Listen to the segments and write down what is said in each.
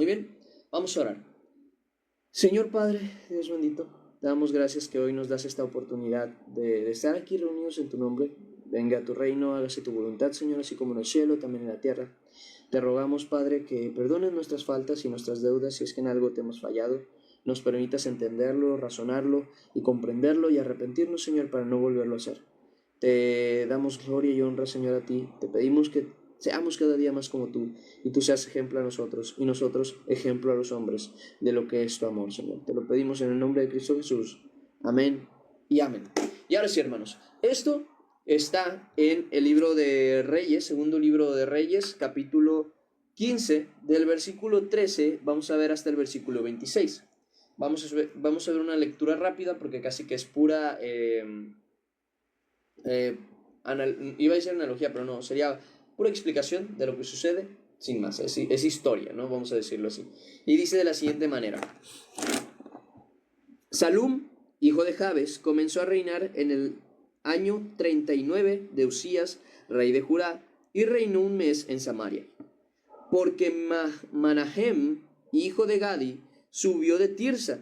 Muy bien, vamos a orar. Señor Padre, Dios bendito, te damos gracias que hoy nos das esta oportunidad de estar aquí reunidos en tu nombre. Venga a tu reino, hágase tu voluntad, Señor, así como en el cielo, también en la tierra. Te rogamos, Padre, que perdones nuestras faltas y nuestras deudas si es que en algo te hemos fallado. Nos permitas entenderlo, razonarlo y comprenderlo y arrepentirnos, Señor, para no volverlo a hacer. Te damos gloria y honra, Señor, a ti. Te pedimos que seamos cada día más como tú y tú seas ejemplo a nosotros y nosotros ejemplo a los hombres de lo que es tu amor, Señor. Te lo pedimos en el nombre de Cristo Jesús. Amén y amén. Y ahora sí, hermanos, esto está en el libro de Reyes, segundo libro de Reyes, capítulo 15, del versículo 13, vamos a ver hasta el versículo 26. Vamos a ver una lectura rápida porque casi que es pura... iba a decir analogía, pero no, sería pura explicación de lo que sucede, sin más, es historia, ¿no? Vamos a decirlo así. Y dice de la siguiente manera: Salum, hijo de Jabes, comenzó a reinar en el año 39 de Usías, rey de Judá, y reinó un mes en Samaria. Porque Manahem, hijo de Gadi, subió de Tirsa,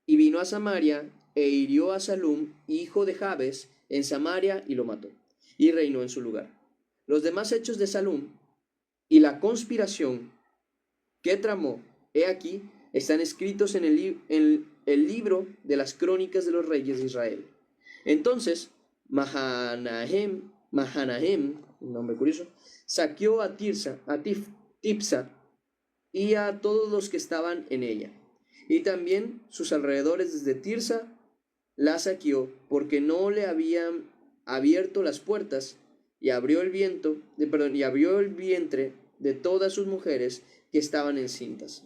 y vino a Samaria, e hirió a Salum, hijo de Jabes, en Samaria, y lo mató, y reinó en su lugar. Los demás hechos de Salum y la conspiración que tramó, he aquí, están escritos en el libro de las crónicas de los reyes de Israel. Entonces, Mahanahem, un nombre curioso, saqueó a Tipsa y a todos los que estaban en ella, y también sus alrededores desde Tirsa la saqueó, porque no le habían abierto las puertas, y abrió el vientre de todas sus mujeres que estaban encintas.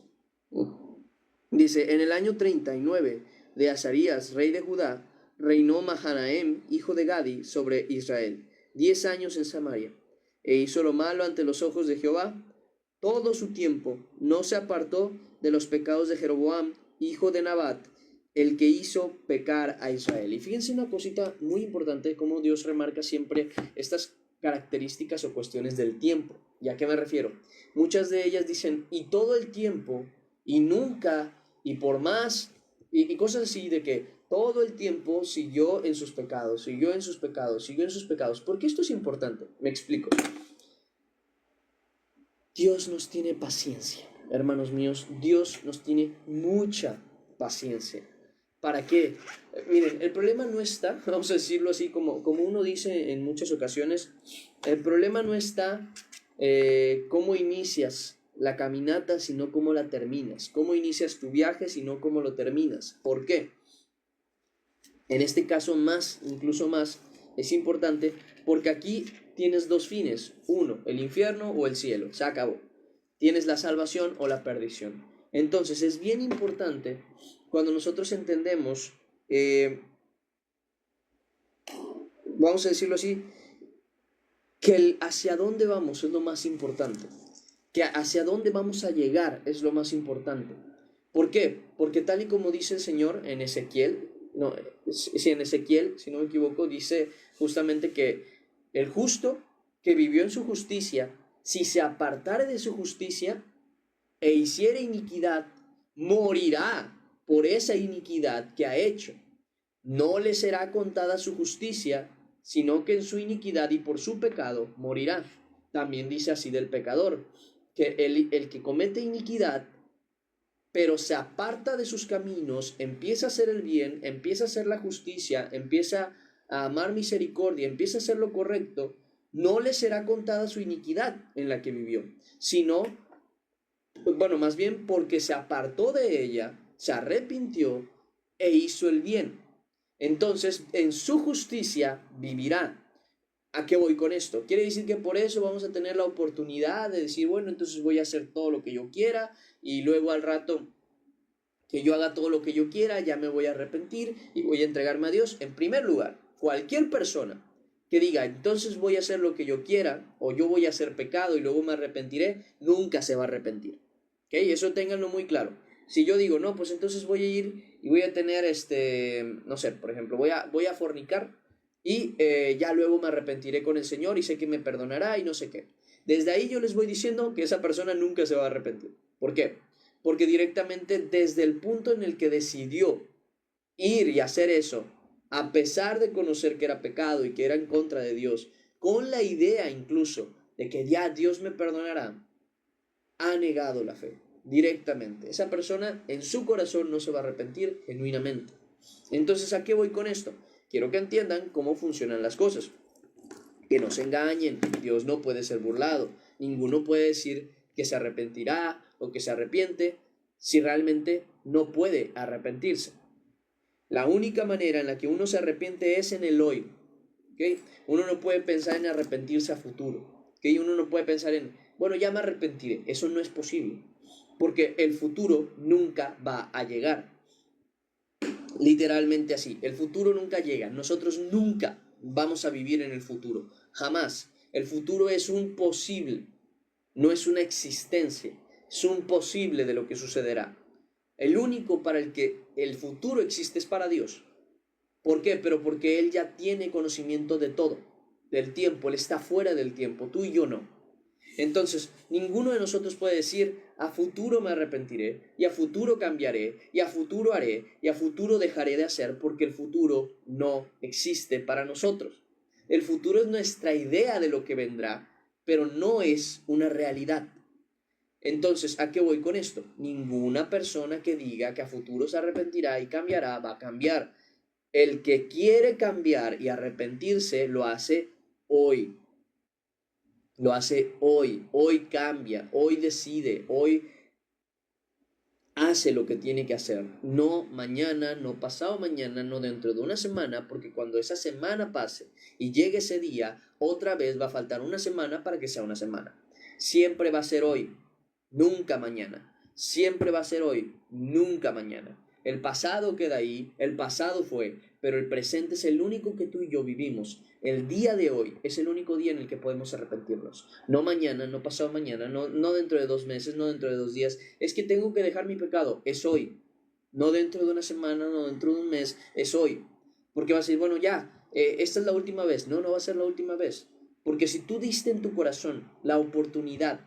Dice, en el año 39 de Azarías, rey de Judá, reinó Mahanahem, hijo de Gadi, sobre Israel, 10 años en Samaria, e hizo lo malo ante los ojos de Jehová todo su tiempo. No se apartó de los pecados de Jeroboam, hijo de Nabat, el que hizo pecar a Israel. Y fíjense una cosita muy importante, cómo Dios remarca siempre estas características o cuestiones del tiempo. ¿Y a qué me refiero? Muchas de ellas dicen, y todo el tiempo, y nunca, y por más, y cosas así, de que todo el tiempo siguió en sus pecados, siguió en sus pecados, siguió en sus pecados. ¿Por qué esto es importante? Me explico. Dios nos tiene paciencia, hermanos míos, Dios nos tiene mucha paciencia. ¿Para qué? Miren, el problema no está, vamos a decirlo así, como uno dice en muchas ocasiones, el problema no está cómo inicias la caminata, sino cómo la terminas. Cómo inicias tu viaje, sino cómo lo terminas. ¿Por qué? En este caso incluso más, es importante porque aquí tienes dos fines. Uno, el infierno o el cielo. Se acabó. Tienes la salvación o la perdición. Entonces es bien importante cuando nosotros entendemos, vamos a decirlo así, que hacia dónde vamos es lo más importante. Que hacia dónde vamos a llegar es lo más importante. ¿Por qué? Porque tal y como dice el Señor en Ezequiel, en Ezequiel, si no me equivoco, dice justamente que el justo que vivió en su justicia, si se apartare de su justicia e hiciere iniquidad, morirá por esa iniquidad que ha hecho. No le será contada su justicia, sino que en su iniquidad y por su pecado morirá. También dice así del pecador, que el que comete iniquidad, pero se aparta de sus caminos, empieza a hacer el bien, empieza a hacer la justicia, empieza a amar misericordia, empieza a hacer lo correcto, no le será contada su iniquidad en la que vivió, sino, bueno, más bien porque se apartó de ella, se arrepintió e hizo el bien. Entonces, en su justicia vivirá. ¿A qué voy con esto? Quiere decir que por eso vamos a tener la oportunidad de decir, bueno, entonces voy a hacer todo lo que yo quiera y luego al rato que yo haga todo lo que yo quiera, ya me voy a arrepentir y voy a entregarme a Dios. En primer lugar, cualquier persona que diga, entonces voy a hacer lo que yo quiera o yo voy a hacer pecado y luego me arrepentiré, nunca se va a arrepentir. ¿Ok? Eso ténganlo muy claro. Si yo digo, no, pues entonces voy a ir y voy a tener, no sé, por ejemplo, voy a fornicar y ya luego me arrepentiré con el Señor y sé que me perdonará y no sé qué. Desde ahí yo les voy diciendo que esa persona nunca se va a arrepentir. ¿Por qué? Porque directamente desde el punto en el que decidió ir y hacer eso, a pesar de conocer que era pecado y que era en contra de Dios, con la idea incluso de que ya Dios me perdonará, ha negado la fe directamente. Esa persona en su corazón no se va a arrepentir genuinamente. Entonces, ¿a qué voy con esto? Quiero que entiendan cómo funcionan las cosas. Que no se engañen, Dios no puede ser burlado. Ninguno puede decir que se arrepentirá o que se arrepiente si realmente no puede arrepentirse. La única manera en la que uno se arrepiente es en el hoy. ¿Okay? Uno no puede pensar en arrepentirse a futuro. ¿Okay? Uno no puede pensar en, bueno, ya me arrepentiré. Eso no es posible. Porque el futuro nunca va a llegar. Literalmente así. El futuro nunca llega. Nosotros nunca vamos a vivir en el futuro. Jamás. El futuro es un posible. No es una existencia. Es un posible de lo que sucederá. El único para el que el futuro existe es para Dios. ¿Por qué? Pero porque Él ya tiene conocimiento de todo, del tiempo. Él está fuera del tiempo, tú y yo no. Entonces, ninguno de nosotros puede decir, a futuro me arrepentiré, y a futuro cambiaré, y a futuro haré, y a futuro dejaré de hacer, porque el futuro no existe para nosotros. El futuro es nuestra idea de lo que vendrá, pero no es una realidad. Entonces, ¿a qué voy con esto? Ninguna persona que diga que a futuro se arrepentirá y cambiará, va a cambiar. El que quiere cambiar y arrepentirse lo hace hoy. Lo hace hoy. Hoy cambia, hoy decide, hoy hace lo que tiene que hacer. No mañana, no pasado mañana, no dentro de una semana, porque cuando esa semana pase y llegue ese día, otra vez va a faltar una semana para que sea una semana. Siempre va a ser hoy, nunca mañana. Siempre va a ser hoy, nunca mañana. El pasado queda ahí, el pasado fue, pero el presente es el único que tú y yo vivimos. El día de hoy es el único día en el que podemos arrepentirnos. No mañana, no pasado mañana, no dentro de 2 meses, no dentro de 2 días. Es que tengo que dejar mi pecado, es hoy. No dentro de una semana, no dentro de un mes, es hoy. Porque vas a decir, bueno, ya, esta es la última vez. No, no va a ser la última vez. Porque si tú diste en tu corazón la oportunidad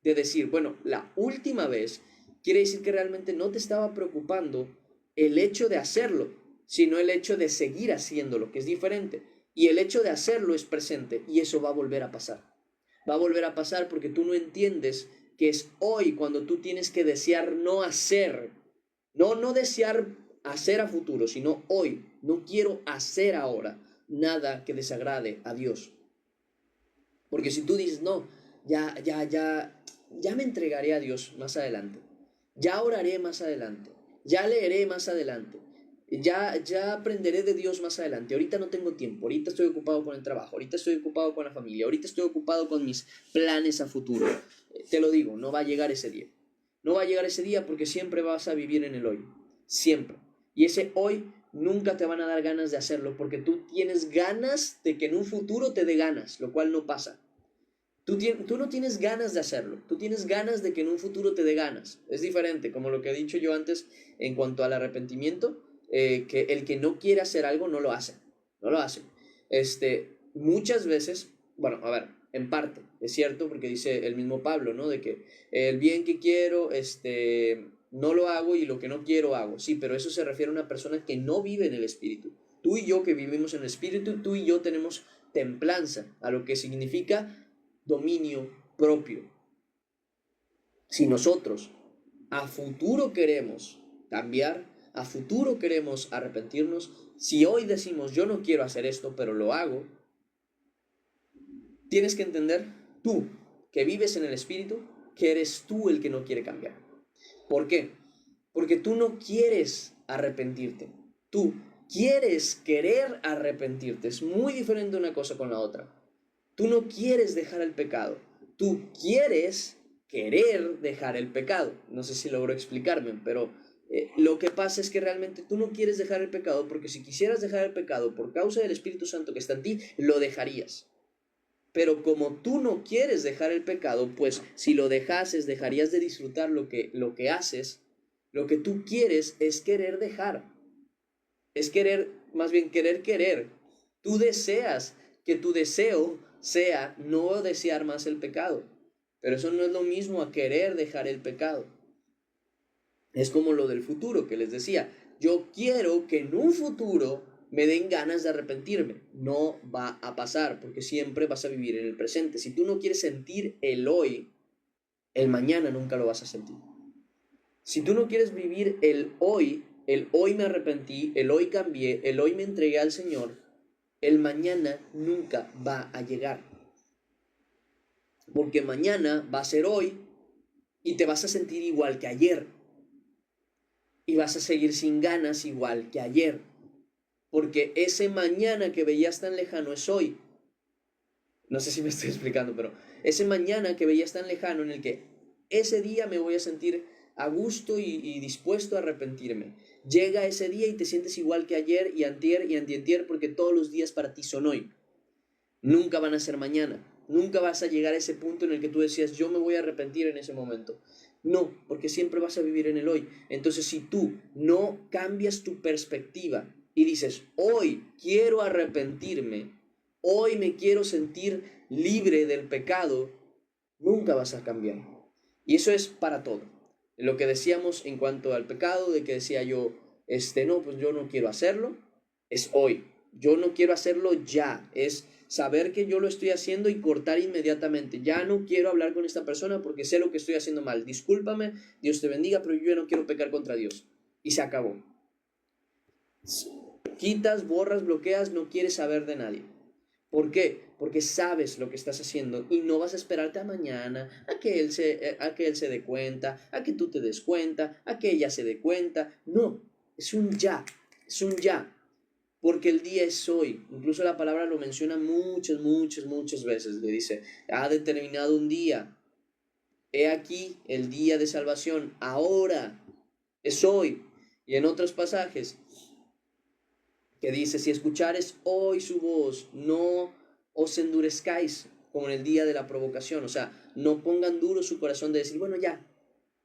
de decir, bueno, la última vez, quiere decir que realmente no te estaba preocupando el hecho de hacerlo, sino el hecho de seguir haciéndolo, que es diferente. Y el hecho de hacerlo es presente y eso va a volver a pasar. Va a volver a pasar porque tú no entiendes que es hoy cuando tú tienes que desear no hacer, no desear hacer a futuro, sino hoy. No quiero hacer ahora nada que desagrade a Dios. Porque si tú dices, no, ya me entregaré a Dios más adelante, ya oraré más adelante, ya leeré más adelante, ya aprenderé de Dios más adelante, ahorita no tengo tiempo, ahorita estoy ocupado con el trabajo, ahorita estoy ocupado con la familia, ahorita estoy ocupado con mis planes a futuro. Te lo digo, no va a llegar ese día. No va a llegar ese día porque siempre vas a vivir en el hoy, siempre. Y ese hoy nunca te van a dar ganas de hacerlo porque tú tienes ganas de que en un futuro te dé ganas, lo cual no pasa. Tú no tienes ganas de hacerlo, tú tienes ganas de que en un futuro te dé ganas. Es diferente, como lo que he dicho yo antes en cuanto al arrepentimiento, que el que no quiere hacer algo no lo hace, no lo hace. Muchas veces, bueno, a ver, en parte, es cierto, porque dice el mismo Pablo, ¿no? De que el bien que quiero, no lo hago y lo que no quiero hago. Sí, pero eso se refiere a una persona que no vive en el Espíritu. Tú y yo que vivimos en el Espíritu, tú y yo tenemos templanza, a lo que significa dominio propio. Si nosotros a futuro queremos cambiar, a futuro queremos arrepentirnos, si hoy decimos yo no quiero hacer esto, pero lo hago, tienes que entender tú que vives en el Espíritu, que eres tú el que no quiere cambiar. ¿Por qué? Porque tú no quieres arrepentirte. Tú quieres querer arrepentirte. Es muy diferente una cosa con la otra. Tú no quieres dejar el pecado. Tú quieres querer dejar el pecado. No sé si logro explicarme, pero lo que pasa es que realmente tú no quieres dejar el pecado porque si quisieras dejar el pecado por causa del Espíritu Santo que está en ti, lo dejarías. Pero como tú no quieres dejar el pecado, pues si lo dejases, dejarías de disfrutar lo que haces. Lo que tú quieres es querer dejar. Es querer, más bien querer. Tú deseas que tu deseo sea no desear más el pecado. Pero eso no es lo mismo a querer dejar el pecado. Es como lo del futuro que les decía. Yo quiero que en un futuro me den ganas de arrepentirme. No va a pasar porque siempre vas a vivir en el presente. Si tú no quieres sentir el hoy, el mañana nunca lo vas a sentir. Si tú no quieres vivir el hoy me arrepentí, el hoy cambié, el hoy me entregué al Señor, el mañana nunca va a llegar. Porque mañana va a ser hoy y te vas a sentir igual que ayer. Y vas a seguir sin ganas igual que ayer. Porque ese mañana que veías tan lejano es hoy. No sé si me estoy explicando, pero ese mañana que veías tan lejano en el que ese día me voy a sentir a gusto y dispuesto a arrepentirme. Llega ese día y te sientes igual que ayer y antier y antientier porque todos los días para ti son hoy. Nunca van a ser mañana. Nunca vas a llegar a ese punto en el que tú decías, yo me voy a arrepentir en ese momento. No, porque siempre vas a vivir en el hoy. Entonces, si tú no cambias tu perspectiva y dices, hoy quiero arrepentirme, hoy me quiero sentir libre del pecado, nunca vas a cambiar. Y eso es para todo. Lo que decíamos en cuanto al pecado, de que decía yo, no, pues yo no quiero hacerlo, es hoy. Yo no quiero hacerlo ya, es saber que yo lo estoy haciendo y cortar inmediatamente. Ya no quiero hablar con esta persona porque sé lo que estoy haciendo mal. Discúlpame, Dios te bendiga, pero yo ya no quiero pecar contra Dios. Y se acabó. Quitas, borras, bloqueas, no quieres saber de nadie. ¿Por qué? Porque sabes lo que estás haciendo y no vas a esperarte a mañana, a que él se dé cuenta, a que tú te des cuenta, a que ella se dé cuenta. No, es un ya, es un ya. Porque el día es hoy. Incluso la palabra lo menciona muchas veces. Le dice, ha determinado un día. He aquí el día de salvación. Ahora es hoy. Y en otros pasajes que dice, si escuchares hoy su voz, no os endurezcáis como en el día de la provocación. O sea, no pongan duro su corazón de decir, bueno, ya,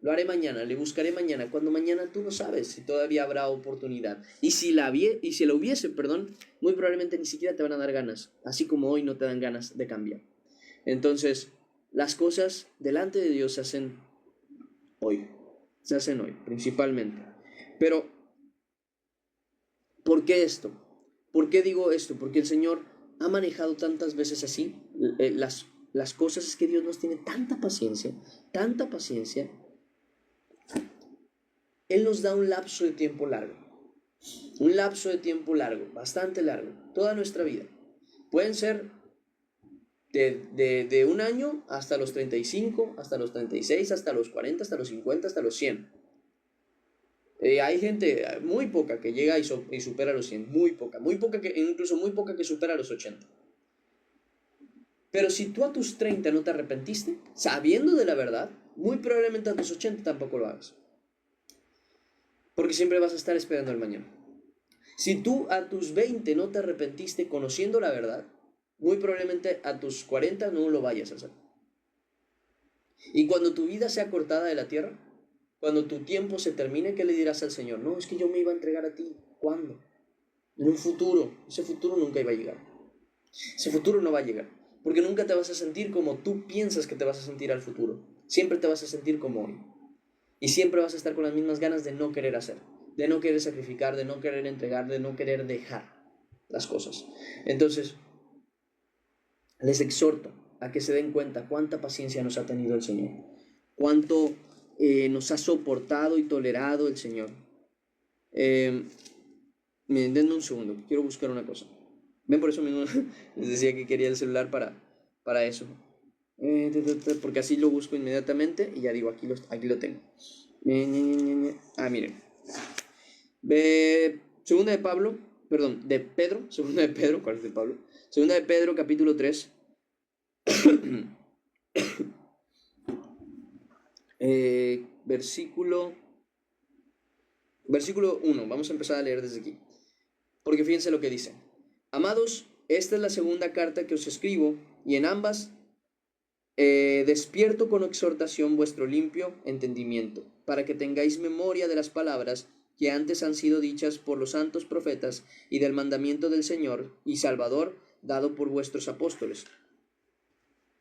lo haré mañana, le buscaré mañana, cuando mañana tú no sabes si todavía habrá oportunidad. Y si la hubiese, muy probablemente ni siquiera te van a dar ganas, así como hoy no te dan ganas de cambiar. Entonces, las cosas delante de Dios se hacen hoy, principalmente. Pero, ¿por qué esto? ¿Por qué digo esto? Porque el Señor ha manejado tantas veces así. Las cosas es que Dios nos tiene tanta paciencia, Él nos da un lapso de tiempo largo, bastante largo, toda nuestra vida. Pueden ser de un año hasta los 35, hasta los 36, hasta los 40, hasta los 50, hasta los 100. Hay gente muy poca que llega y supera los 100, incluso muy poca que supera los 80. Pero si tú a tus 30 no te arrepentiste, sabiendo de la verdad, muy probablemente a tus 80 tampoco lo hagas. Porque siempre vas a estar esperando el mañana. Si tú a tus 20 no te arrepentiste conociendo la verdad, muy probablemente a tus 40 no lo vayas a hacer. Y cuando tu vida sea cortada de la tierra, cuando tu tiempo se termine, ¿qué le dirás al Señor? No, es que yo me iba a entregar a ti. ¿Cuándo? En un futuro. Ese futuro nunca iba a llegar. Ese futuro no va a llegar. Porque nunca te vas a sentir como tú piensas que te vas a sentir al futuro. Siempre te vas a sentir como hoy. Y siempre vas a estar con las mismas ganas de no querer hacer, de no querer sacrificar, de no querer entregar, de no querer dejar las cosas. Entonces, les exhorto a que se den cuenta cuánta paciencia nos ha tenido el Señor, cuánto nos ha soportado y tolerado el Señor. Miren, denme un segundo, quiero buscar una cosa. Ven, por eso mismo les decía que quería el celular para eso. Porque así lo busco inmediatamente y ya digo, aquí lo tengo. Miren. Segunda de Pedro, ¿cuál es de Pablo? Segunda de Pedro, capítulo 3. Versículo 1, vamos a empezar a leer desde aquí. Porque fíjense lo que dice. Amados, esta es la segunda carta que os escribo, y en ambas despierto con exhortación vuestro limpio entendimiento, para que tengáis memoria de las palabras que antes han sido dichas por los santos profetas y del mandamiento del Señor y Salvador dado por vuestros apóstoles.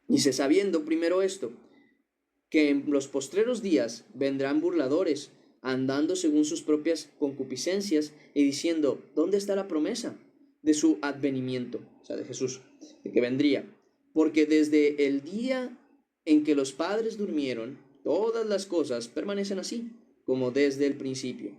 Dice, sabiendo primero esto, que en los postreros días vendrán burladores, andando según sus propias concupiscencias y diciendo, ¿dónde está la promesa de su advenimiento? O sea, de Jesús, de que vendría. Porque desde el día en que los padres durmieron, todas las cosas permanecen así, como desde el principio.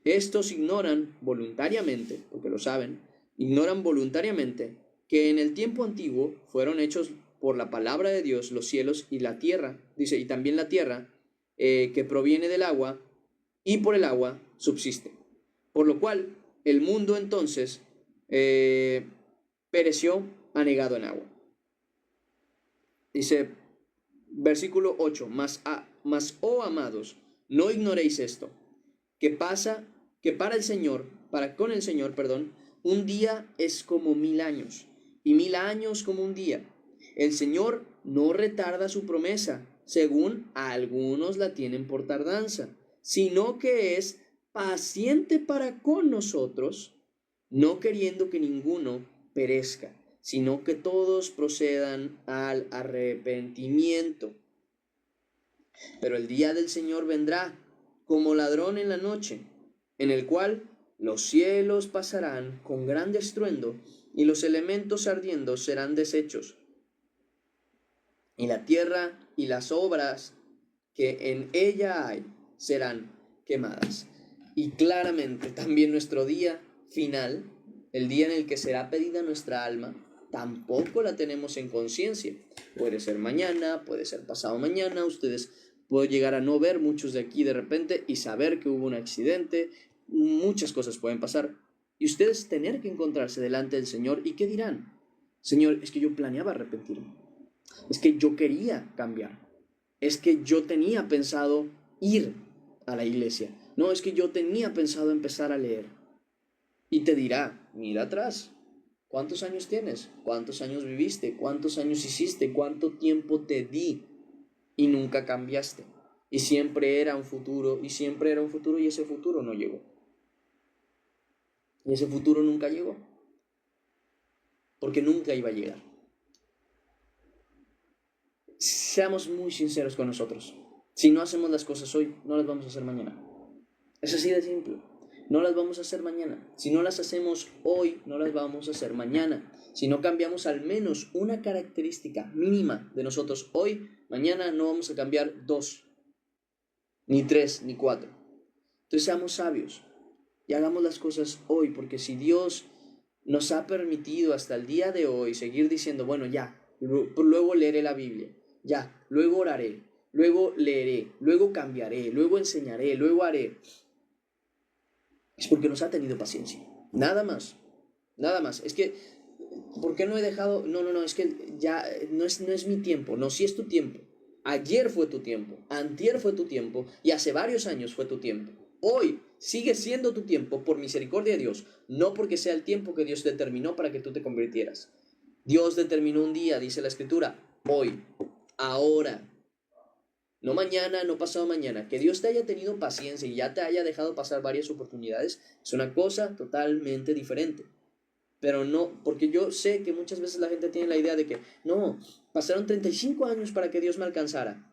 Estos ignoran voluntariamente, porque lo saben, ignoran voluntariamente que en el tiempo antiguo fueron hechos por la palabra de Dios los cielos y la tierra, dice, y también la tierra, que proviene del agua, y por el agua subsiste. Por lo cual, el mundo entonces pereció anegado en agua. Dice, versículo 8, mas, oh amados, no ignoréis esto, que para el Señor, con el Señor, perdón, un día es como 1000 años, y 1000 años como un día. El Señor no retarda su promesa, según a algunos la tienen por tardanza, sino que es paciente para con nosotros, no queriendo que ninguno perezca, sino que todos procedan al arrepentimiento. Pero el día del Señor vendrá como ladrón en la noche, en el cual los cielos pasarán con gran estruendo y los elementos ardiendo serán deshechos, y la tierra y las obras que en ella hay serán quemadas. Y claramente también nuestro día final, el día en el que será pedida nuestra alma, tampoco la tenemos en conciencia. Puede ser mañana, puede ser pasado mañana, ustedes pueden llegar a no ver muchos de aquí de repente y saber que hubo un accidente, muchas cosas pueden pasar. Y ustedes tener que encontrarse delante del Señor, ¿y qué dirán? Señor, es que yo planeaba arrepentirme, es que yo quería cambiar, es que yo tenía pensado ir a la iglesia, no, es que yo tenía pensado empezar a leer. Y te dirá, mira atrás, ¿cuántos años tienes? ¿Cuántos años viviste? ¿Cuántos años hiciste? ¿Cuánto tiempo te di? Y nunca cambiaste. Y siempre era un futuro, y siempre era un futuro, y ese futuro no llegó. Y ese futuro nunca llegó. Porque nunca iba a llegar. Seamos muy sinceros con nosotros. Si no hacemos las cosas hoy, no las vamos a hacer mañana. Es así de simple. No las vamos a hacer mañana. Si no las hacemos hoy, no las vamos a hacer mañana. Si no cambiamos al menos una característica mínima de nosotros hoy, mañana no vamos a cambiar 2, ni 3, ni 4. Entonces seamos sabios y hagamos las cosas hoy, porque si Dios nos ha permitido hasta el día de hoy seguir diciendo, bueno, ya, luego leeré la Biblia, ya, luego oraré, luego leeré, luego cambiaré, luego enseñaré, luego haré, es porque nos ha tenido paciencia. Nada más, nada más. Es que, ¿por qué no he dejado? No, es que ya no es mi tiempo. No, sí es tu tiempo. Ayer fue tu tiempo, antier fue tu tiempo y hace varios años fue tu tiempo. Hoy sigue siendo tu tiempo por misericordia de Dios, no porque sea el tiempo que Dios determinó para que tú te convirtieras. Dios determinó un día, dice la Escritura, hoy, ahora. No mañana, no pasado mañana. Que Dios te haya tenido paciencia y ya te haya dejado pasar varias oportunidades es una cosa totalmente diferente. Pero no, porque yo sé que muchas veces la gente tiene la idea de que no, pasaron 35 años para que Dios me alcanzara.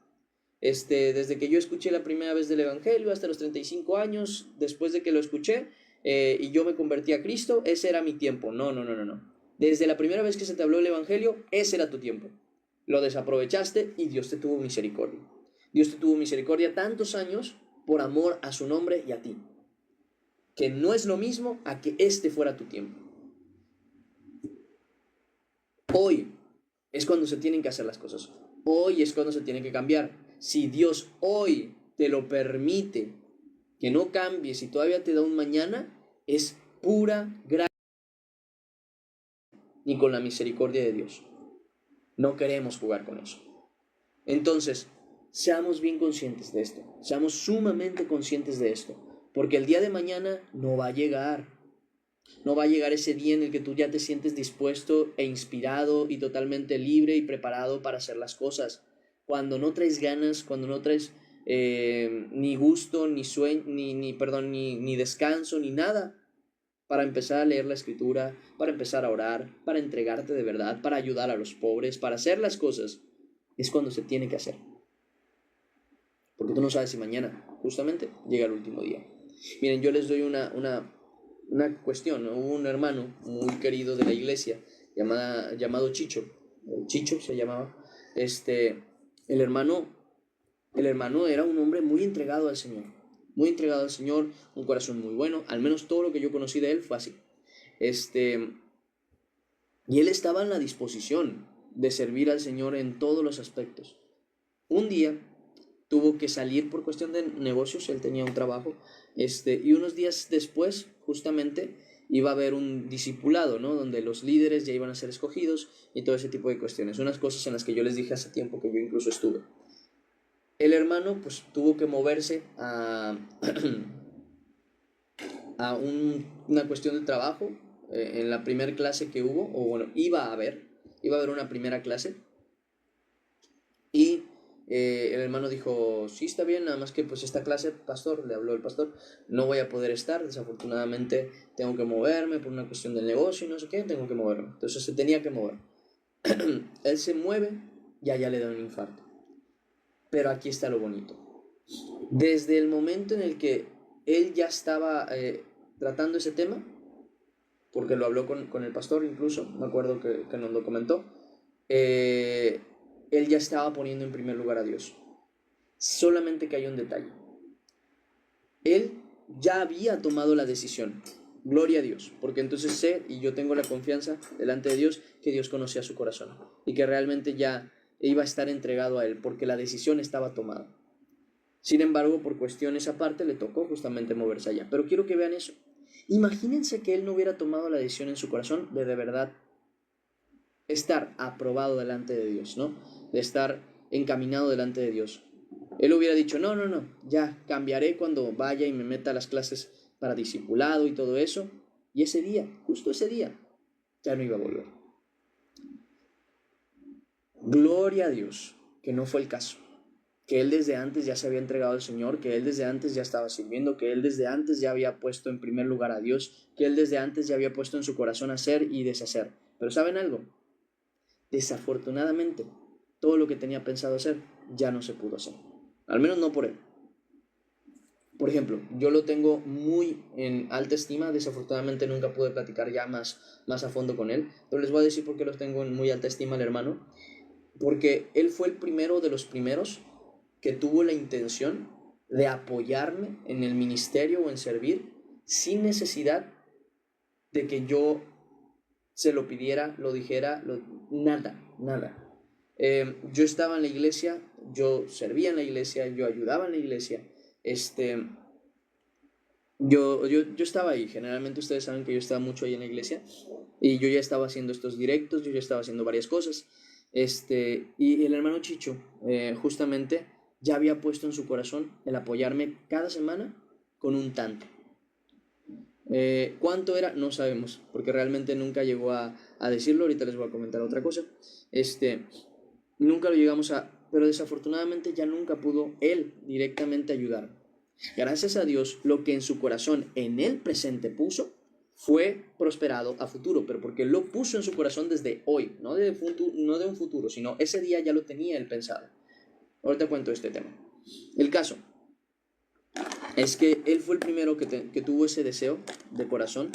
Desde que yo escuché la primera vez del Evangelio hasta los 35 años, después de que lo escuché y yo me convertí a Cristo, ese era mi tiempo. No. Desde la primera vez que se te habló el Evangelio, ese era tu tiempo. Lo desaprovechaste y Dios te tuvo misericordia. Dios te tuvo misericordia tantos años por amor a su nombre y a ti. Que no es lo mismo a que este fuera tu tiempo. Hoy es cuando se tienen que hacer las cosas. Hoy es cuando se tiene que cambiar. Si Dios hoy te lo permite, que no cambies y todavía te da un mañana, es pura gracia. Ni con la misericordia de Dios. No queremos jugar con eso. Entonces, seamos bien conscientes de esto. Seamos sumamente conscientes de esto. Porque el día de mañana no va a llegar. No va a llegar ese día en el que tú ya te sientes dispuesto e inspirado y totalmente libre y preparado para hacer las cosas. Cuando no traes ganas, cuando no traes ni gusto, ni sueño, ni descanso, ni nada, para empezar a leer la Escritura, para empezar a orar, para entregarte de verdad, para ayudar a los pobres, para hacer las cosas, es cuando se tiene que hacer. Porque tú no sabes si mañana justamente llega el último día. Miren, yo les doy una cuestión, ¿no? Hubo un hermano muy querido de la iglesia llamado Chicho. Chicho se llamaba. El hermano, el hermano era un hombre muy entregado al Señor. Muy entregado al Señor, un corazón muy bueno. Al menos todo lo que yo conocí de él fue así. Y él estaba en la disposición de servir al Señor en todos los aspectos. Un día tuvo que salir por cuestión de negocios, él tenía un trabajo, y unos días después, justamente, iba a haber un discipulado, ¿no? Donde los líderes ya iban a ser escogidos y todo ese tipo de cuestiones. Unas cosas en las que yo les dije hace tiempo que yo incluso estuve. El hermano, pues, tuvo que moverse a, una cuestión de trabajo en la primera clase que hubo, o bueno, iba a haber una primera clase, y el hermano dijo, sí, está bien, nada más que pues esta clase, pastor, le habló el pastor, no voy a poder estar, desafortunadamente tengo que moverme por una cuestión del negocio y no sé qué, tengo que moverme. Entonces se tenía que mover. Él se mueve y allá le da un infarto. Pero aquí está lo bonito. Desde el momento en el que él ya estaba tratando ese tema, porque lo habló con el pastor incluso, me acuerdo que nos lo comentó, él ya estaba poniendo en primer lugar a Dios. Solamente que hay un detalle. Él ya había tomado la decisión. Gloria a Dios, porque entonces sé y yo tengo la confianza delante de Dios que Dios conocía su corazón y que realmente ya iba a estar entregado a Él porque la decisión estaba tomada. Sin embargo, por cuestiones aparte le tocó justamente moverse allá. Pero quiero que vean eso. Imagínense que él no hubiera tomado la decisión en su corazón de verdad estar aprobado delante de Dios, ¿no? De estar encaminado delante de Dios. Él hubiera dicho, no, ya cambiaré cuando vaya y me meta a las clases para discipulado y todo eso. Y ese día, justo ese día, ya no iba a volver. Gloria a Dios, que no fue el caso. Que él desde antes ya se había entregado al Señor, que él desde antes ya estaba sirviendo, que él desde antes ya había puesto en primer lugar a Dios, que él desde antes ya había puesto en su corazón hacer y deshacer. Pero ¿saben algo? Desafortunadamente, todo lo que tenía pensado hacer ya no se pudo hacer. Al menos no por él. Por ejemplo, yo lo tengo muy en alta estima, desafortunadamente nunca pude platicar ya más a fondo con él, pero les voy a decir por qué lo tengo en muy alta estima al hermano, porque él fue el primero de los primeros que tuvo la intención de apoyarme en el ministerio o en servir sin necesidad de que yo se lo pidiera, lo dijera, nada. Yo estaba en la iglesia, yo servía en la iglesia, yo ayudaba en la iglesia, yo estaba ahí. Generalmente ustedes saben que yo estaba mucho ahí en la iglesia y yo ya estaba haciendo estos directos, yo ya estaba haciendo varias cosas, y el hermano Chicho justamente ya había puesto en su corazón el apoyarme cada semana con un tanto. ¿Cuánto era? No sabemos, porque realmente nunca llegó a decirlo. Ahorita les voy a comentar otra cosa. Nunca lo llegamos pero desafortunadamente ya nunca pudo él directamente ayudar. Gracias a Dios, lo que en su corazón en el presente puso fue prosperado a futuro, pero porque lo puso en su corazón desde hoy, no de un futuro, sino ese día ya lo tenía él pensado. Ahorita cuento este tema. El caso es que él fue el primero que tuvo ese deseo de corazón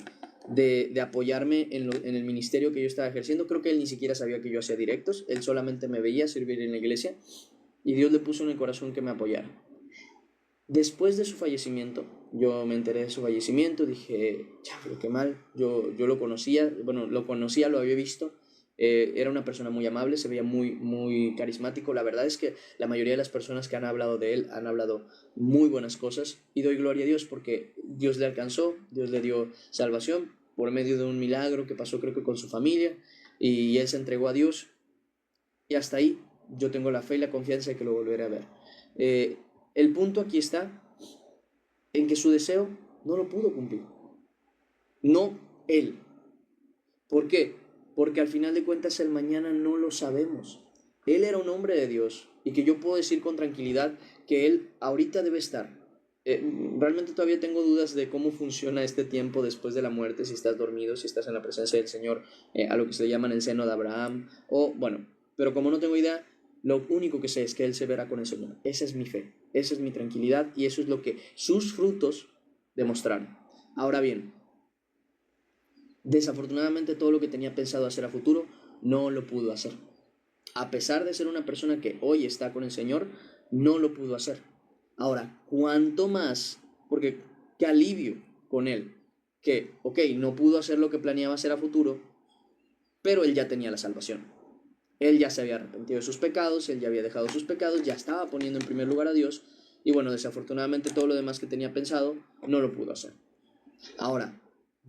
de apoyarme en el ministerio que yo estaba ejerciendo. Creo que él ni siquiera sabía que yo hacía directos, él solamente me veía servir en la iglesia y Dios le puso en el corazón que me apoyara. Después de su fallecimiento, yo me enteré de su fallecimiento, dije, ya, pero qué mal, yo lo conocía, lo había visto, era una persona muy amable, se veía muy, muy carismático. La verdad es que la mayoría de las personas que han hablado de él han hablado muy buenas cosas y doy gloria a Dios porque Dios le alcanzó, Dios le dio salvación por medio de un milagro que pasó creo que con su familia y él se entregó a Dios y hasta ahí yo tengo la fe y la confianza de que lo volveré a ver. El punto aquí está en que su deseo no lo pudo cumplir. No él. ¿Por qué? Porque al final de cuentas el mañana no lo sabemos. Él era un hombre de Dios y que yo puedo decir con tranquilidad que él ahorita debe estar. Realmente todavía tengo dudas de cómo funciona este tiempo después de la muerte, si estás dormido, si estás en la presencia del Señor, a lo que se le llama en el seno de Abraham, o bueno, pero como no tengo idea, Lo único que sé es que Él se verá con el Señor. Esa es mi fe, esa es mi tranquilidad y eso es lo que sus frutos demostraron. Ahora bien, desafortunadamente todo lo que tenía pensado hacer a futuro no lo pudo hacer. A pesar de ser una persona que hoy está con el Señor, no lo pudo hacer. Ahora, cuánto más, porque qué alivio con Él, que, ok, no pudo hacer lo que planeaba hacer a futuro, pero Él ya tenía la salvación. Él ya se había arrepentido de sus pecados, Él ya había dejado sus pecados, ya estaba poniendo en primer lugar a Dios, y bueno, desafortunadamente todo lo demás que tenía pensado no lo pudo hacer. Ahora,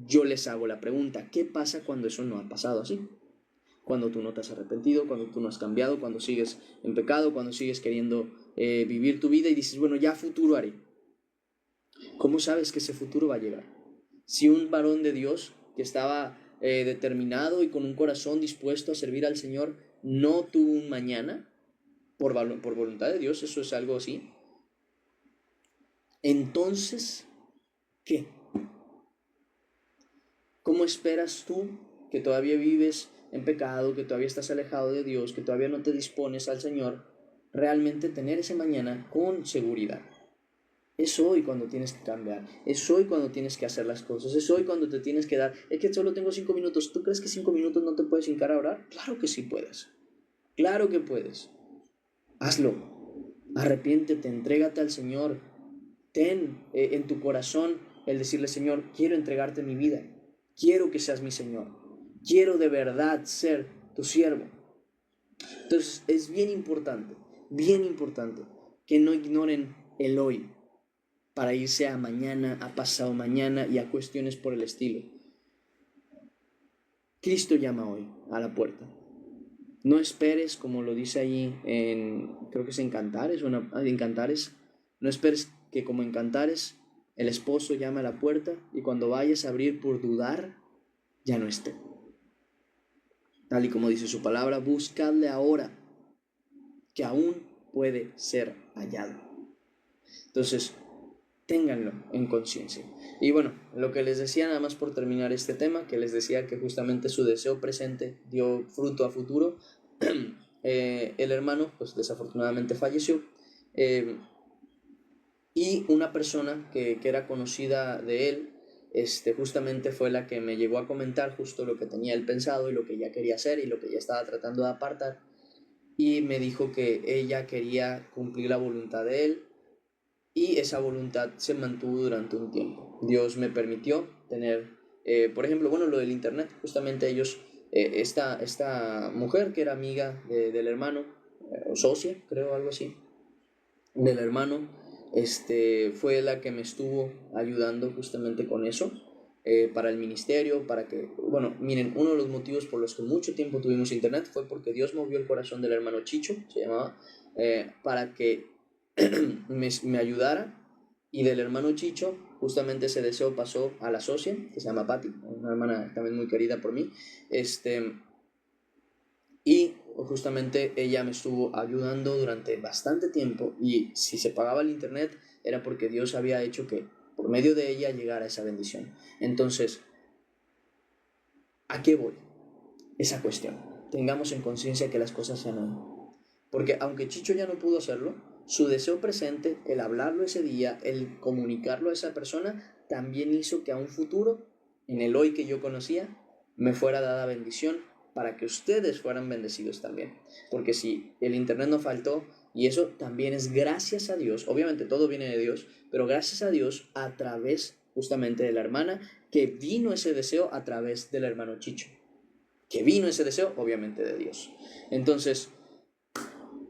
yo les hago la pregunta, ¿qué pasa cuando eso no ha pasado así? Cuando tú no te has arrepentido, cuando tú no has cambiado, cuando sigues en pecado, cuando sigues queriendo vivir tu vida y dices, bueno, ya futuro haré. ¿Cómo sabes que ese futuro va a llegar? Si un varón de Dios que estaba determinado y con un corazón dispuesto a servir al Señor no tuvo un mañana por voluntad de Dios, eso es algo así, entonces, ¿qué? ¿Cómo esperas tú que todavía vives en pecado, que todavía estás alejado de Dios, que todavía no te dispones al Señor, realmente tener ese mañana con seguridad? Es hoy cuando tienes que cambiar, es hoy cuando tienes que hacer las cosas, es hoy cuando te tienes que dar. Es que solo tengo 5 minutos, ¿tú crees que 5 minutos no te puedes hincar a orar? Claro que sí puedes, claro que puedes. Hazlo, arrepiéntete, entrégate al Señor, ten en tu corazón el decirle, Señor, quiero entregarte mi vida, quiero que seas mi Señor, quiero de verdad ser tu siervo. Entonces es bien importante que no ignoren el hoy para irse a mañana, a pasado mañana y a cuestiones por el estilo. Cristo llama hoy a la puerta. No esperes, como lo dice allí creo que es en Cantares, en Cantares, no esperes que como en Cantares el esposo llame a la puerta y cuando vayas a abrir por dudar, ya no esté. Tal y como dice su palabra, buscadle ahora, que aún puede ser hallado. Entonces, ténganlo en conciencia. Y bueno, lo que les decía nada más por terminar este tema, que les decía que justamente su deseo presente dio fruto a futuro. El hermano pues desafortunadamente falleció y una persona que era conocida de él justamente fue la que me llegó a comentar justo lo que tenía él pensado y lo que ya quería hacer y lo que ya estaba tratando de apartar, y me dijo que ella quería cumplir la voluntad de él y esa voluntad se mantuvo durante un tiempo. Dios me permitió tener, por ejemplo, bueno, lo del internet, justamente ellos, esta mujer que era amiga del hermano, o socia, creo, algo así, del hermano, fue la que me estuvo ayudando justamente con eso, para el ministerio, para que, bueno, miren, uno de los motivos por los que mucho tiempo tuvimos internet fue porque Dios movió el corazón del hermano Chicho, se llamaba, para que me ayudara, y del hermano Chicho justamente ese deseo pasó a la socia, que se llama Patti, una hermana también muy querida por mí, y justamente ella me estuvo ayudando durante bastante tiempo, y si se pagaba el internet era porque Dios había hecho que por medio de ella llegara esa bendición. Entonces, ¿a qué voy? Esa cuestión. Tengamos en conciencia que las cosas sean hoy. Porque aunque Chicho ya no pudo hacerlo, su deseo presente, el hablarlo ese día, el comunicarlo a esa persona, también hizo que a un futuro, en el hoy que yo conocía, me fuera dada bendición para que ustedes fueran bendecidos también. Porque si el internet no faltó, y eso también es gracias a Dios, obviamente todo viene de Dios, pero gracias a Dios a través justamente de la hermana, que vino ese deseo a través del hermano Chicho. Que vino ese deseo, obviamente, de Dios. Entonces,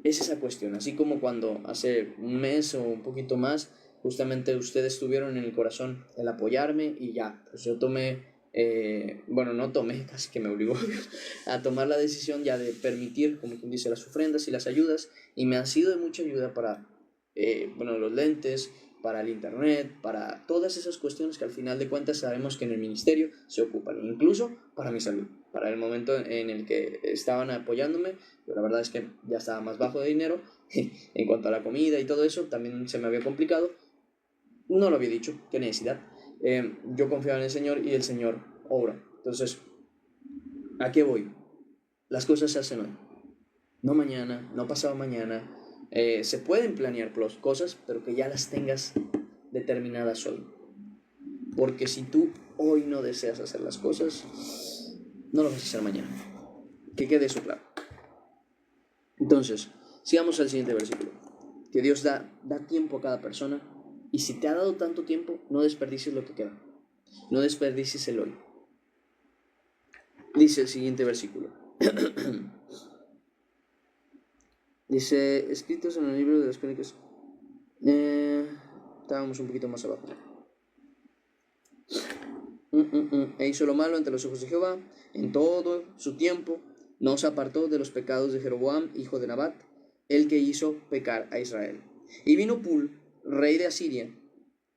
es esa cuestión, así como cuando hace un mes o un poquito más, justamente ustedes tuvieron en el corazón el apoyarme y ya, pues yo tomé, bueno, no tomé, casi que me obligó a tomar la decisión ya de permitir, como quien dice, las ofrendas y las ayudas, y me ha sido de mucha ayuda para, bueno, los lentes, para el internet, para todas esas cuestiones que al final de cuentas sabemos que en el ministerio se ocupan, incluso para mi salud, para el momento en el que estaban apoyándome. Pero la verdad es que ya estaba más bajo de dinero en cuanto a la comida y todo eso, también se me había complicado, no lo había dicho, qué necesidad. Yo confiaba en el Señor y el Señor obra. Entonces, ¿a qué voy? Las cosas se hacen hoy. No mañana, no pasado mañana. Se pueden planear cosas, pero que ya las tengas determinadas hoy. Porque si tú hoy no deseas hacer las cosas, no lo vas a hacer mañana. Que quede eso claro. Entonces, sigamos al siguiente versículo. Que Dios da tiempo a cada persona. Y si te ha dado tanto tiempo, no desperdicies lo que queda. No desperdicies el hoy. Dice el siguiente versículo. Dice, escritos en el libro de las crónicas. Estábamos un poquito más abajo. E hizo lo malo ante los ojos de Jehová en todo su tiempo. No se apartó de los pecados de Jeroboam, hijo de Nabat, el que hizo pecar a Israel. Y vino Pul, rey de Asiria,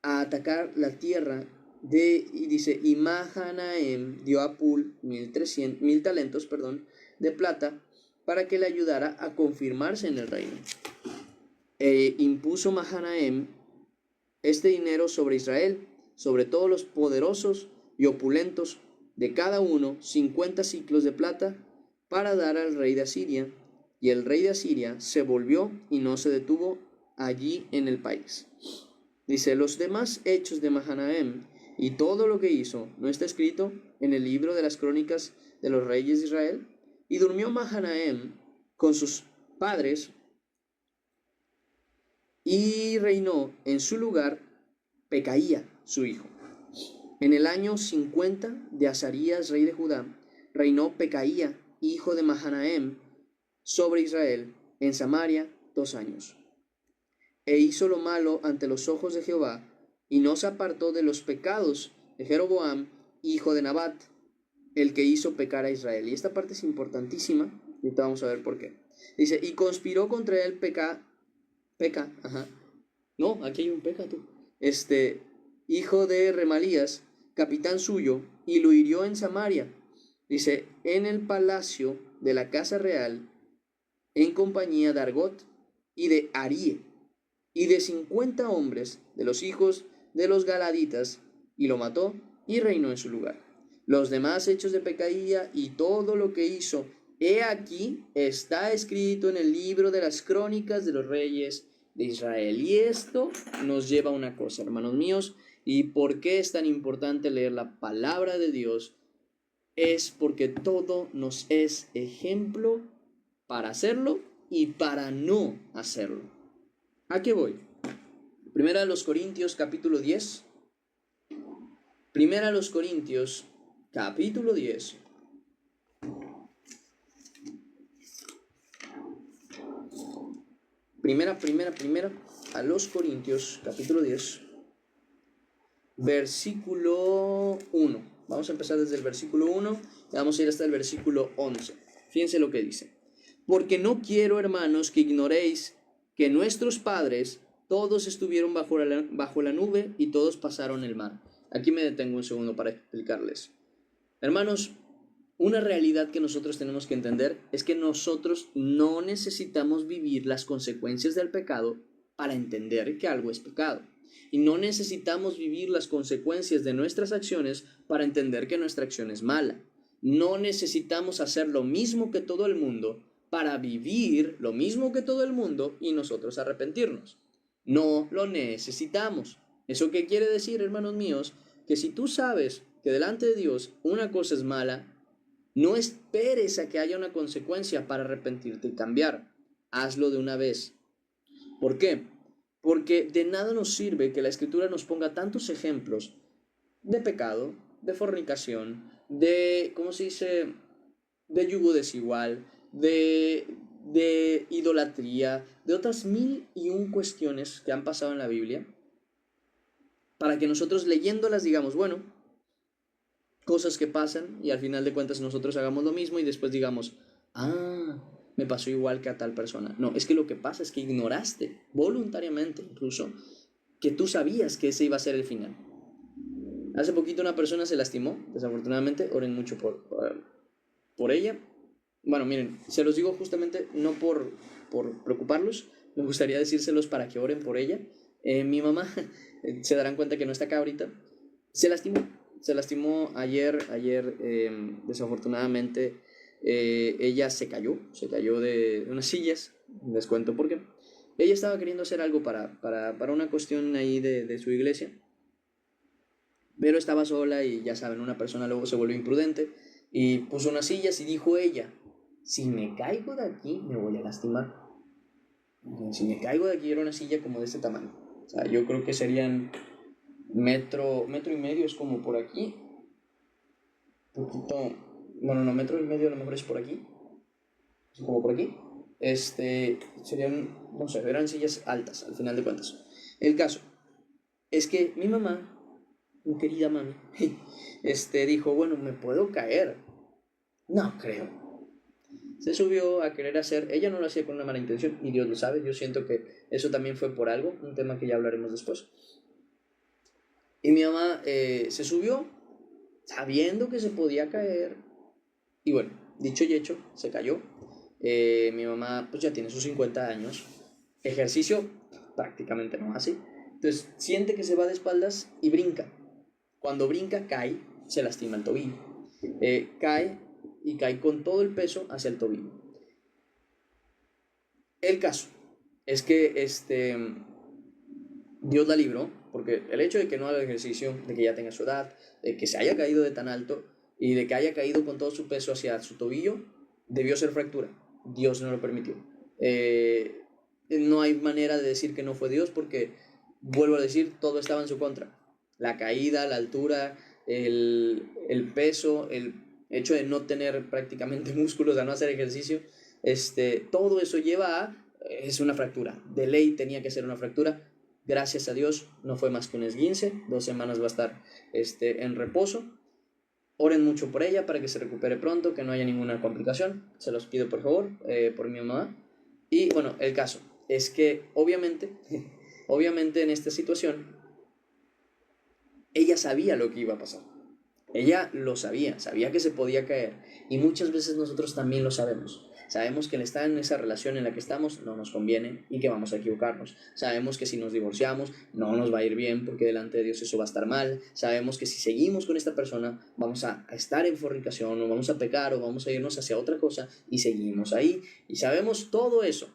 a atacar la tierra y dice, y Mahanaem dio a Pul 1,000 talentos, de plata, para que le ayudara a confirmarse en el reino. Impuso Mahanaem este dinero sobre Israel, sobre todos los poderosos y opulentos, de cada uno 50 siclos de plata, para dar al rey de Asiria. Y el rey de Asiria se volvió y no se detuvo allí en el país. Dice, los demás hechos de Mahanaem y todo lo que hizo, ¿no está escrito en el libro de las crónicas de los reyes de Israel? Y durmió Mahanaem con sus padres y reinó en su lugar Pecaía, su hijo. En el año 50 de Azarías, rey de Judá, reinó Pecaía, hijo de Mahanaem, sobre Israel, en Samaria, 2 años. E hizo lo malo ante los ojos de Jehová, y no se apartó de los pecados de Jeroboam, hijo de Nabat, el que hizo pecar a Israel. Y esta parte es importantísima, y ahorita vamos a ver por qué. Dice, y conspiró contra él no, aquí hay un Peca, tú. Hijo de Remalías, capitán suyo, y lo hirió en Samaria. Dice, en el palacio de la casa real, en compañía de Argot y de Arie, y de 50 hombres de los hijos de los Galaditas, y lo mató y reinó en su lugar. Los demás hechos de Pecaía y todo lo que hizo, he aquí, está escrito en el libro de las crónicas de los reyes de Israel. Y esto nos lleva a una cosa, hermanos míos, y por qué es tan importante leer la palabra de Dios, es porque todo nos es ejemplo para hacerlo y para no hacerlo. ¿A qué voy? Primera a los Corintios capítulo 10. Primera a los Corintios capítulo 10. Primera a los Corintios capítulo 10. Versículo 1. Vamos a empezar desde el versículo 1 y vamos a ir hasta el versículo 11. Fíjense lo que dice. Porque no quiero, hermanos, que ignoréis que nuestros padres todos estuvieron bajo la nube y todos pasaron el mar. Aquí me detengo un segundo para explicarles. Hermanos, una realidad que nosotros tenemos que entender es que nosotros no necesitamos vivir las consecuencias del pecado para entender que algo es pecado. Y no necesitamos vivir las consecuencias de nuestras acciones para entender que nuestra acción es mala. No necesitamos hacer lo mismo que todo el mundo para vivir lo mismo que todo el mundo y nosotros arrepentirnos. No lo necesitamos. ¿Eso qué quiere decir, hermanos míos? Que si tú sabes que delante de Dios una cosa es mala, no esperes a que haya una consecuencia para arrepentirte y cambiar. Hazlo de una vez. ¿Por qué? Porque de nada nos sirve que la Escritura nos ponga tantos ejemplos de pecado, de fornicación, de, ¿cómo se dice?, de yugo desigual, de idolatría, de otras 1,001 cuestiones que han pasado en la Biblia, para que nosotros leyéndolas digamos, bueno, cosas que pasan y al final de cuentas nosotros hagamos lo mismo y después digamos, me pasó igual que a tal persona. No, es que lo que pasa es que ignoraste voluntariamente incluso que tú sabías que ese iba a ser el final. Hace poquito una persona se lastimó, desafortunadamente, oren mucho por ella. Bueno, miren, se los digo justamente no por preocuparlos, me gustaría decírselos para que oren por ella. Mi mamá, se darán cuenta que no está acá ahorita, se lastimó ayer, desafortunadamente, ella se cayó de unas sillas, les cuento por qué. Ella estaba queriendo hacer algo para una cuestión ahí de su iglesia, pero estaba sola y ya saben, una persona luego se vuelve imprudente y puso unas sillas y dijo ella, si me caigo de aquí me voy a lastimar. Si me caigo de aquí, era una silla como de este tamaño. O sea, yo creo que serían metro y medio, es como por aquí. Poquito, bueno, no, metro y medio a lo mejor es por aquí. Es como por aquí. Serían, no sé, eran sillas altas, al final de cuentas. El caso es que mi mamá, mi querida mami, dijo, bueno, me puedo caer. No creo. Se subió a querer hacer, ella no lo hacía con una mala intención, y Dios lo sabe, yo siento que eso también fue por algo, un tema que ya hablaremos después. Y mi mamá se subió sabiendo que se podía caer, y bueno, dicho y hecho, se cayó. Mi mamá pues ya tiene sus 50 años, ejercicio prácticamente no hace, entonces siente que se va de espaldas y brinca. Cuando brinca, cae, se lastima el tobillo. Cae y cae con todo el peso hacia el tobillo. El caso es que Dios la libró, porque el hecho de que no haga ejercicio, de que ya tenga su edad, de que se haya caído de tan alto y de que haya caído con todo su peso hacia su tobillo, debió ser fractura. Dios no lo permitió. No hay manera de decir que no fue Dios porque, vuelvo a decir, todo estaba en su contra. La caída, la altura, el peso, el hecho de no tener prácticamente músculos, de no hacer ejercicio, todo eso lleva a, es una fractura. De ley tenía que ser una fractura. Gracias a Dios no fue más que un esguince. 2 semanas va a estar en reposo. Oren mucho por ella para que se recupere pronto, que no haya ninguna complicación. Se los pido por favor, por mi mamá. Y bueno, el caso es que obviamente en esta situación ella sabía lo que iba a pasar. Ella lo sabía que se podía caer. Y muchas veces nosotros también lo sabemos. Sabemos que el estar en esa relación en la que estamos no nos conviene y que vamos a equivocarnos. Sabemos que si nos divorciamos no nos va a ir bien porque delante de Dios eso va a estar mal. Sabemos que si seguimos con esta persona vamos a estar en fornicación o vamos a pecar o vamos a irnos hacia otra cosa y seguimos ahí. Y sabemos todo eso,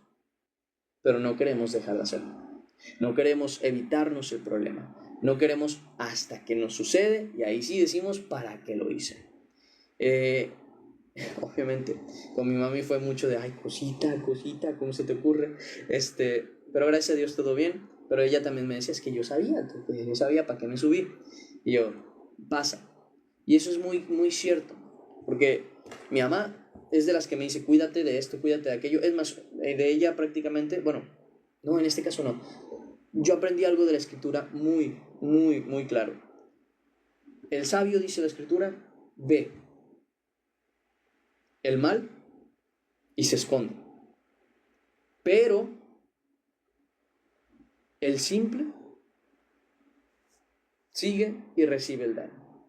pero no queremos dejar de hacerlo. No queremos evitarnos el problema. No queremos hasta que nos sucede y ahí sí decimos ¿para qué lo hice? Obviamente con mi mami fue mucho de ay, cosita, ¿cómo se te ocurre? Pero gracias a Dios todo bien. Pero ella también me decía, es que yo sabía para qué me subí. Y yo, pasa. Y eso es muy, muy cierto. Porque mi mamá es de las que me dice, cuídate de esto, cuídate de aquello. Es más, de ella prácticamente, bueno, no, en este caso no. Yo aprendí algo de la escritura muy, muy, muy claro. El sabio, dice la escritura, ve el mal y se esconde. Pero el simple sigue y recibe el daño.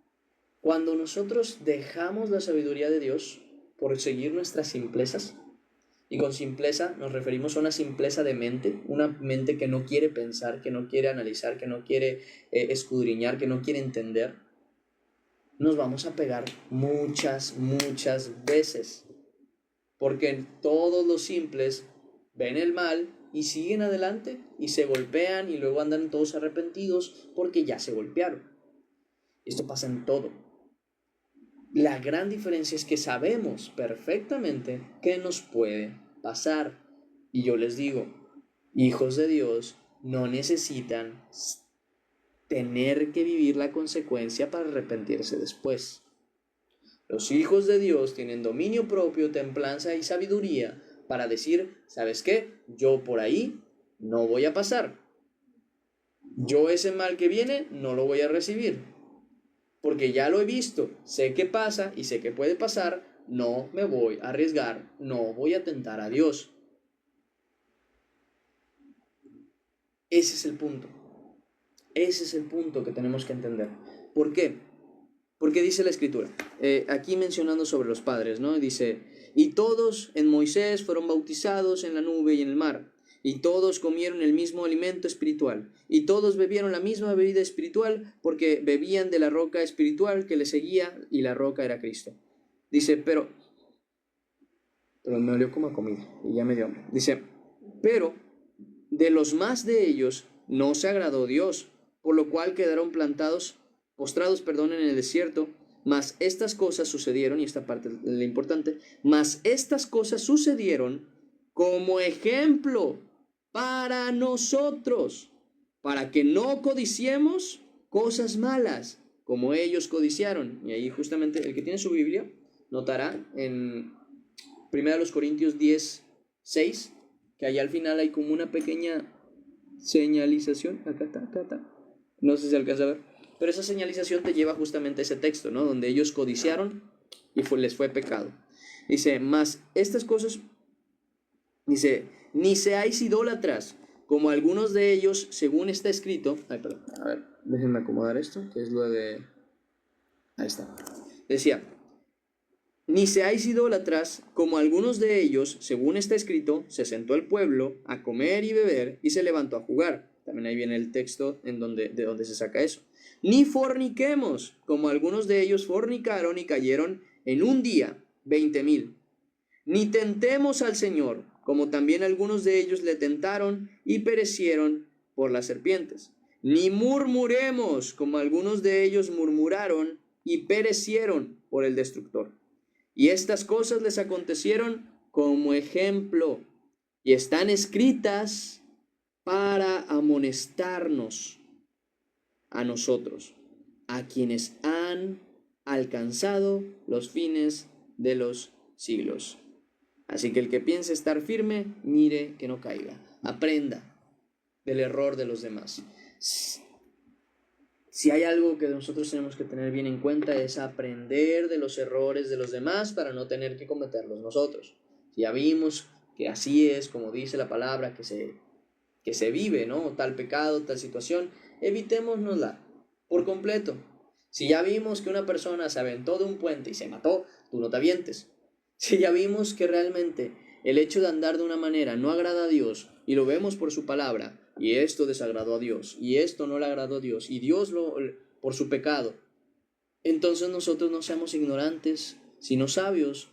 Cuando nosotros dejamos la sabiduría de Dios por seguir nuestras simplezas, y con simpleza nos referimos a una simpleza de mente, una mente que no quiere pensar, que no quiere analizar, que no quiere escudriñar, que no quiere entender, nos vamos a pegar muchas, muchas veces. Porque todos los simples ven el mal y siguen adelante y se golpean y luego andan todos arrepentidos porque ya se golpearon. Esto pasa en todo. La gran diferencia es que sabemos perfectamente qué nos puede pasar. Y yo les digo, hijos de Dios no necesitan tener que vivir la consecuencia para arrepentirse después. Los hijos de Dios tienen dominio propio, templanza y sabiduría para decir, ¿sabes qué? Yo por ahí no voy a pasar. Yo ese mal que viene no lo voy a recibir. Porque ya lo he visto, sé qué pasa y sé qué puede pasar, no me voy a arriesgar, no voy a tentar a Dios. Ese es el punto. Ese es el punto que tenemos que entender. ¿Por qué? Porque dice la escritura, aquí mencionando sobre los padres, ¿no? Dice, y todos en Moisés fueron bautizados en la nube y en el mar, y todos comieron el mismo alimento espiritual, y todos bebieron la misma bebida espiritual, porque bebían de la roca espiritual que les seguía, y la roca era Cristo. Dice, pero pero me olió como a comida y ya me dio hambre. Dice, pero de los más de ellos no se agradó Dios, por lo cual quedaron postrados, en el desierto. Mas estas cosas sucedieron, y esta parte es la importante, mas estas cosas sucedieron como ejemplo para nosotros, para que no codiciemos cosas malas, como ellos codiciaron. Y ahí justamente el que tiene su Biblia notará en 1 Corintios 10:6, que allá al final hay como una pequeña señalización. Acá está. No sé si se alcanza a ver. Pero esa señalización te lleva justamente a ese texto, ¿no? Donde ellos codiciaron y les fue pecado. Dice, mas estas cosas, dice, ni seáis idólatras, como algunos de ellos, según está escrito. Ay, perdón. A ver, déjenme acomodar esto, que es lo de... Ahí está. Decía, ni seáis idólatras, como algunos de ellos, según está escrito, se sentó el pueblo a comer y beber y se levantó a jugar. También ahí viene el texto de donde se saca eso. Ni forniquemos, como algunos de ellos fornicaron y cayeron en un día 20,000. Ni tentemos al Señor, como también algunos de ellos le tentaron y perecieron por las serpientes. Ni murmuremos, como algunos de ellos murmuraron y perecieron por el destructor. Y estas cosas les acontecieron como ejemplo y están escritas para amonestarnos a nosotros, a quienes han alcanzado los fines de los siglos. Así que el que piense estar firme, mire que no caiga. Aprenda del error de los demás. Si hay algo que nosotros tenemos que tener bien en cuenta, es aprender de los errores de los demás para no tener que cometerlos nosotros. Si ya vimos que así es, como dice la palabra, que se vive, ¿no? Tal pecado, tal situación, evitémonosla por completo. Si ya vimos que una persona se aventó de un puente y se mató, tú no te avientes. Si ya vimos que realmente el hecho de andar de una manera no agrada a Dios, y lo vemos por su palabra, y esto desagradó a Dios, y esto no le agradó a Dios, y Dios por su pecado, entonces nosotros no seamos ignorantes, sino sabios,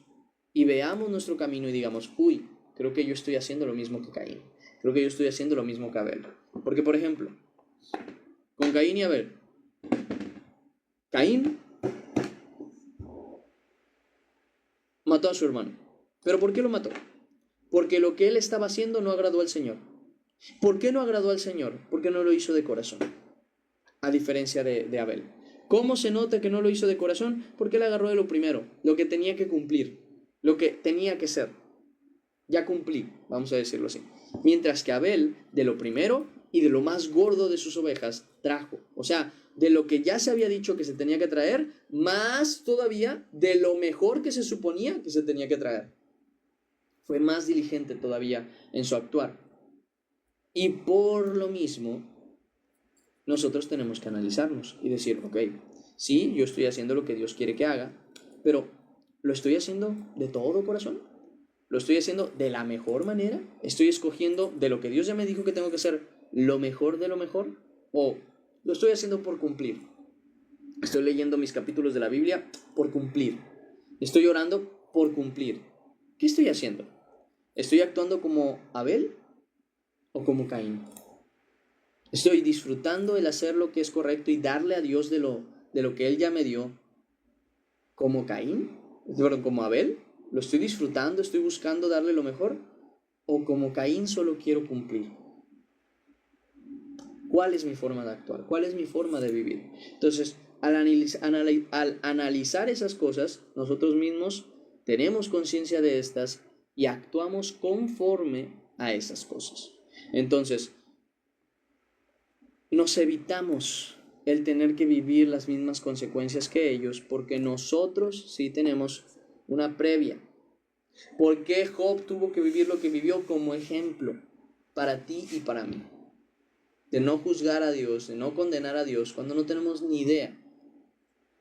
y veamos nuestro camino y digamos, uy, creo que yo estoy haciendo lo mismo que Caín, creo que yo estoy haciendo lo mismo que Abel. Porque, por ejemplo, con Caín y Abel, Caín mató a su hermano. ¿Pero por qué lo mató? Porque lo que él estaba haciendo no agradó al Señor. ¿Por qué no agradó al Señor? Porque no lo hizo de corazón, a diferencia de Abel. ¿Cómo se nota que no lo hizo de corazón? Porque él agarró de lo primero, lo que tenía que cumplir, lo que tenía que ser. Ya cumplí, vamos a decirlo así. Mientras que Abel, de lo primero y de lo más gordo de sus ovejas, trajo. O sea, de lo que ya se había dicho que se tenía que traer, más todavía de lo mejor que se suponía que se tenía que traer. Fue más diligente todavía en su actuar. Y por lo mismo, nosotros tenemos que analizarnos y decir, ok, sí, yo estoy haciendo lo que Dios quiere que haga, pero ¿lo estoy haciendo de todo corazón? ¿Lo estoy haciendo de la mejor manera? ¿Estoy escogiendo de lo que Dios ya me dijo que tengo que hacer lo mejor de lo mejor? ¿O lo estoy haciendo por cumplir? Estoy leyendo mis capítulos de la Biblia por cumplir. Estoy orando por cumplir. ¿Qué estoy haciendo? ¿Estoy actuando como Abel o como Caín? ¿Estoy disfrutando el hacer lo que es correcto y darle a Dios de lo que Él ya me dio como Caín? ¿Como Abel? ¿Lo estoy disfrutando? ¿Estoy buscando darle lo mejor? ¿O como Caín solo quiero cumplir? ¿Cuál es mi forma de actuar? ¿Cuál es mi forma de vivir? Entonces, al analizar esas cosas, nosotros mismos tenemos conciencia de estas y actuamos conforme a esas cosas. Entonces, nos evitamos el tener que vivir las mismas consecuencias que ellos, porque nosotros sí tenemos una previa. ¿Por qué Job tuvo que vivir lo que vivió como ejemplo para ti y para mí? De no juzgar a Dios, de no condenar a Dios, cuando no tenemos ni idea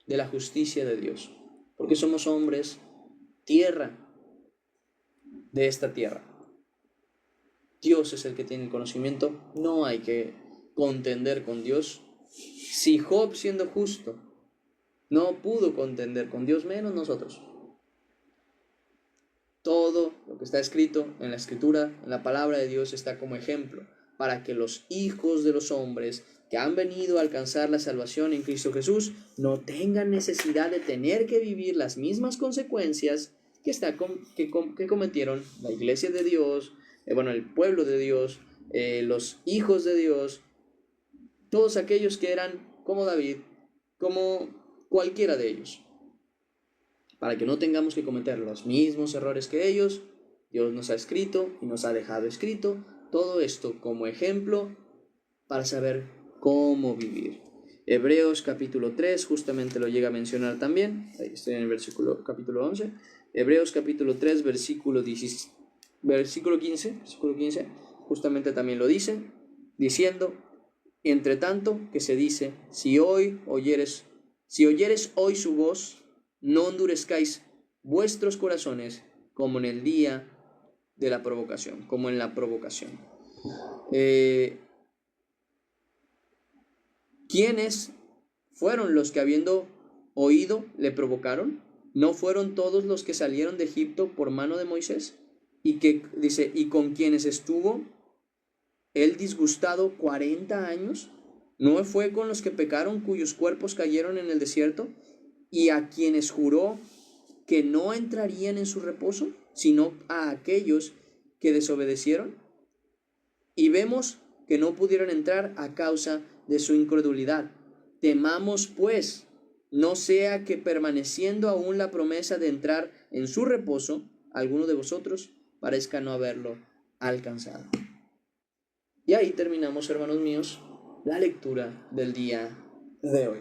de la justicia de Dios. Porque somos hombres, tierra de esta tierra. Dios es el que tiene el conocimiento, no hay que contender con Dios. Si Job, siendo justo, no pudo contender con Dios, menos nosotros. Todo está escrito en la Escritura, en la palabra de Dios, está como ejemplo para que los hijos de los hombres que han venido a alcanzar la salvación en Cristo Jesús no tengan necesidad de tener que vivir las mismas consecuencias que cometieron la iglesia de Dios, el pueblo de Dios, los hijos de Dios, todos aquellos que eran como David, como cualquiera de ellos. Para que no tengamos que cometer los mismos errores que ellos, Dios nos ha escrito y nos ha dejado escrito todo esto como ejemplo para saber cómo vivir. Hebreos capítulo 3 justamente lo llega a mencionar también. Ahí estoy en el capítulo 11. Hebreos capítulo 3 versículo 15, justamente también lo dice, diciendo: entre tanto que se dice, si oyeres hoy su voz, no endurezcáis vuestros corazones como en el día de la provocación, como en la provocación. ¿Quiénes fueron los que, habiendo oído, le provocaron? ¿No fueron todos los que salieron de Egipto por mano de Moisés? Y que dice, y con quienes estuvo él disgustado 40 años, ¿no fue con los que pecaron, cuyos cuerpos cayeron en el desierto, y a quienes juró que no entrarían en su reposo, sino a aquellos que desobedecieron? Y vemos que no pudieron entrar a causa de su incredulidad. Temamos, pues, no sea que permaneciendo aún la promesa de entrar en su reposo, alguno de vosotros parezca no haberlo alcanzado. Y ahí terminamos, hermanos míos, la lectura del día de hoy.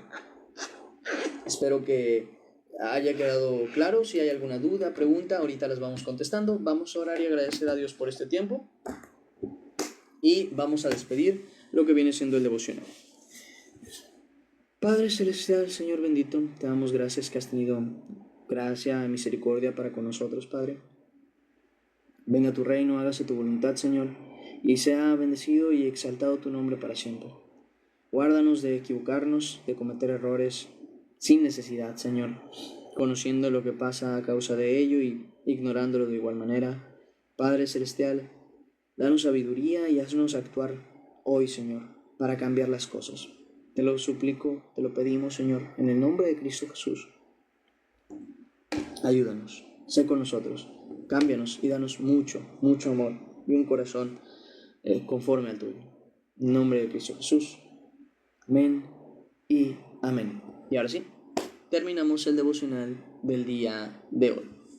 Espero que haya quedado claro. Si hay alguna duda, pregunta, ahorita las vamos contestando. Vamos a orar y agradecer a Dios por este tiempo. Y vamos a despedir lo que viene siendo el devocional. Padre Celestial, Señor bendito, te damos gracias que has tenido gracia y misericordia para con nosotros, Padre. Venga tu reino, hágase tu voluntad, Señor, y sea bendecido y exaltado tu nombre para siempre. Guárdanos de equivocarnos, de cometer errores sin necesidad, Señor, conociendo lo que pasa a causa de ello y ignorándolo de igual manera. Padre Celestial, danos sabiduría y haznos actuar hoy, Señor, para cambiar las cosas. Te lo suplico, te lo pedimos, Señor, en el nombre de Cristo Jesús. Ayúdanos, sé con nosotros, cámbianos y danos mucho, mucho amor y un corazón conforme al tuyo. En el nombre de Cristo Jesús. Amén y amén. Y ahora sí, terminamos el devocional del día de hoy.